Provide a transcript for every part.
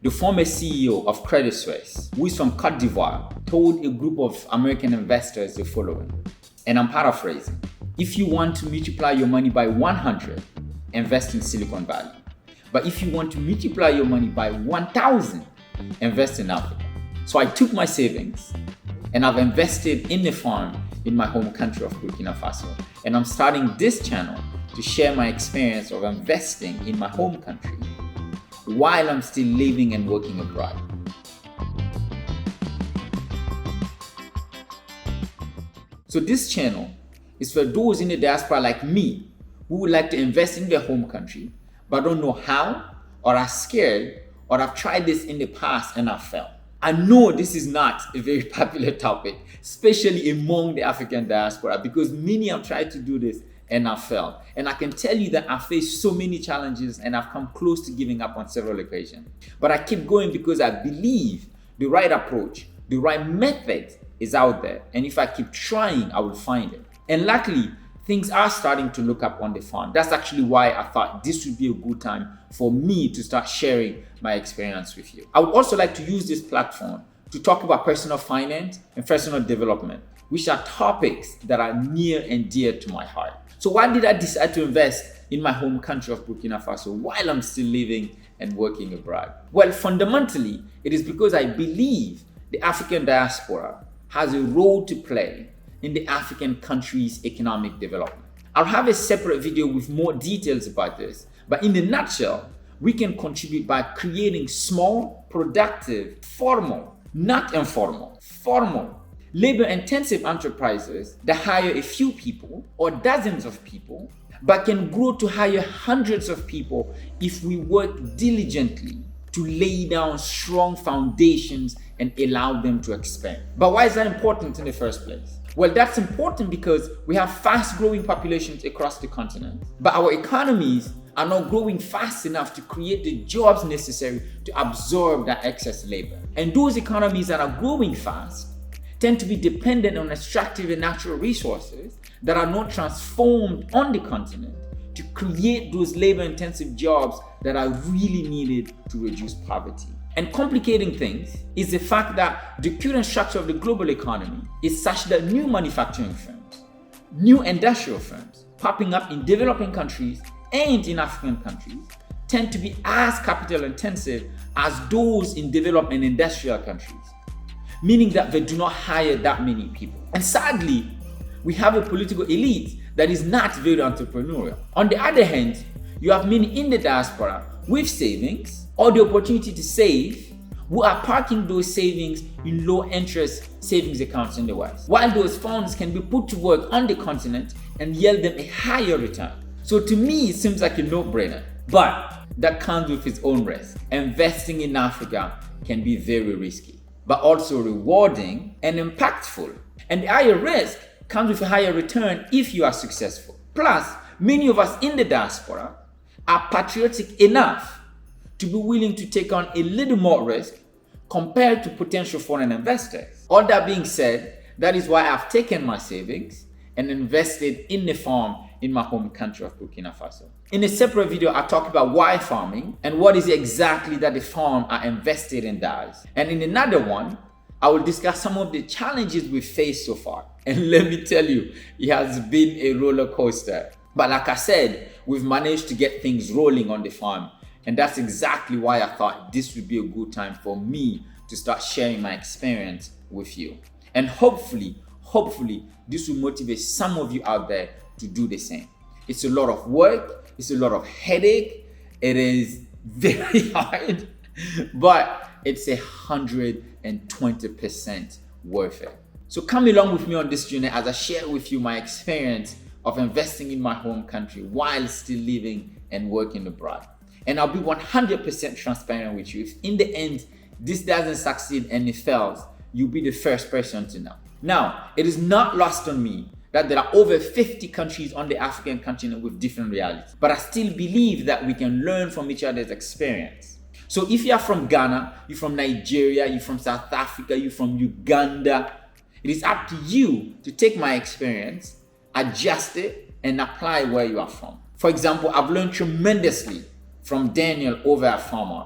the former CEO of Credit Suisse, who is from Cote d'Ivoire, told a group of American investors the following, and I'm paraphrasing. If you want to multiply your money by 100, invest in Silicon Valley. But if you want to multiply your money by 1,000, invest in Africa. So I took my savings and I've invested in a farm in my home country of Burkina Faso. And I'm starting this channel to share my experience of investing in my home country while I'm still living and working abroad. So this channel is for those in the diaspora like me who would like to invest in their home country but don't know how, or are scared, or have tried this in the past and have failed. I know this is not a very popular topic, especially among the African diaspora, because many have tried to do this and have failed. And I can tell you that I've faced so many challenges and I've come close to giving up on several occasions. But I keep going because I believe the right approach, the right method is out there. And if I keep trying, I will find it. And luckily, things are starting to look up on the farm. That's actually why I thought this would be a good time for me to start sharing my experience with you. I would also like to use this platform to talk about personal finance and personal development, which are topics that are near and dear to my heart. So why did I decide to invest in my home country of Burkina Faso while I'm still living and working abroad? Well, fundamentally, it is because I believe the African diaspora has a role to play in the African country's economic development. I'll have a separate video with more details about this, but in a nutshell, we can contribute by creating small, productive, formal, not informal, formal, labor-intensive enterprises that hire a few people or dozens of people, but can grow to hire hundreds of people if we work diligently to lay down strong foundations and allow them to expand. But why is that important in the first place? Well, that's important because we have fast-growing populations across the continent, but our economies are not growing fast enough to create the jobs necessary to absorb that excess labor. And those economies that are growing fast tend to be dependent on extractive and natural resources that are not transformed on the continent to create those labor-intensive jobs that are really needed to reduce poverty. And complicating things is the fact that the current structure of the global economy is such that new manufacturing firms, new industrial firms popping up in developing countries and in African countries tend to be as capital intensive as those in developed and industrial countries, meaning that they do not hire that many people. And sadly, we have a political elite that is not very entrepreneurial. On the other hand, you have many in the diaspora with savings or the opportunity to save who are parking those savings in low interest savings accounts in the West, while those funds can be put to work on the continent and yield them a higher return. So to me, it seems like a no-brainer, but that comes with its own risk. Investing in Africa can be very risky, but also rewarding and impactful. And the higher risk comes with a higher return if you are successful. Plus, many of us in the diaspora are patriotic enough to be willing to take on a little more risk compared to potential foreign investors. All that being said, that is why I've taken my savings and invested in the farm in my home country of Burkina Faso. In a separate video, I talk about why farming and what is exactly that the farm I invested in does. And in another one, I will discuss some of the challenges we've faced so far. And let me tell you, it has been a roller coaster. But like I said, we've managed to get things rolling on the farm. And that's exactly why I thought this would be a good time for me to start sharing my experience with you. And hopefully, this will motivate some of you out there to do the same. It's a lot of work, it's a lot of headache, it is very hard, but it's 120% worth it. So come along with me on this journey as I share with you my experience of investing in my home country while still living and working abroad. And I'll be 100% transparent with you. If in the end this doesn't succeed and it fails, you'll be the first person to know. Now, it is not lost on me that there are over 50 countries on the African continent with different realities. But I still believe that we can learn from each other's experience. So if you are from Ghana, you're from Nigeria, you're from South Africa, you're from Uganda, it is up to you to take my experience, adjust it, and apply where you are from. For example, I've learned tremendously from Daniel over at Farmer,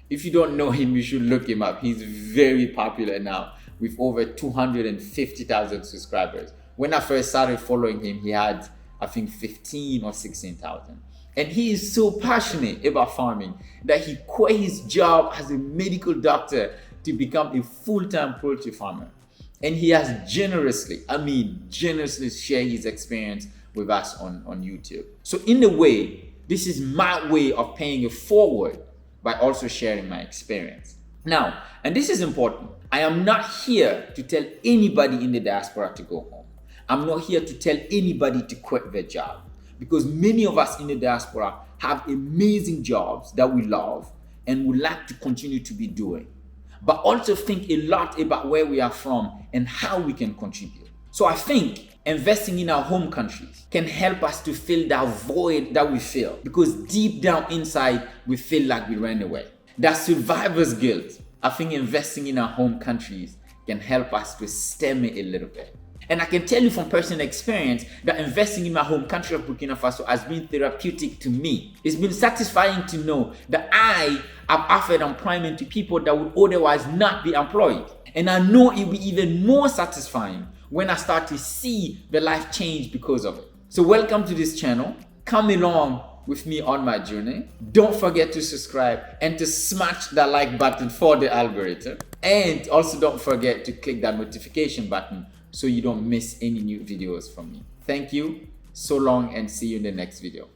If you don't know him, you should look him up. He's very popular now with over 250,000 subscribers. When I first started following him, he had, I think, 15 or 16,000. And he is so passionate about farming that he quit his job as a medical doctor to become a full-time poultry farmer. And he has generously shared his experience with us on YouTube. So in a way, this is my way of paying it forward by also sharing my experience. Now, and this is important, I am not here to tell anybody in the diaspora to go home. I'm not here to tell anybody to quit their job, because many of us in the diaspora have amazing jobs that we love and would like to continue to be doing, but also think a lot about where we are from and how we can contribute. So I think investing in our home countries can help us to fill that void that we feel, because deep down inside we feel like we ran away. That survivor's guilt. I think investing in our home countries can help us to stem it a little bit. And I can tell you from personal experience that investing in my home country of Burkina Faso has been therapeutic to me. It's been satisfying to know that I have offered employment to people that would otherwise not be employed. And I know it will be even more satisfying when I start to see the life change because of it. So welcome to this channel. Come along with me on my journey. Don't forget to subscribe and to smash that like button for the algorithm. And also don't forget to click that notification button so you don't miss any new videos from me. Thank you, so long, and see you in the next video.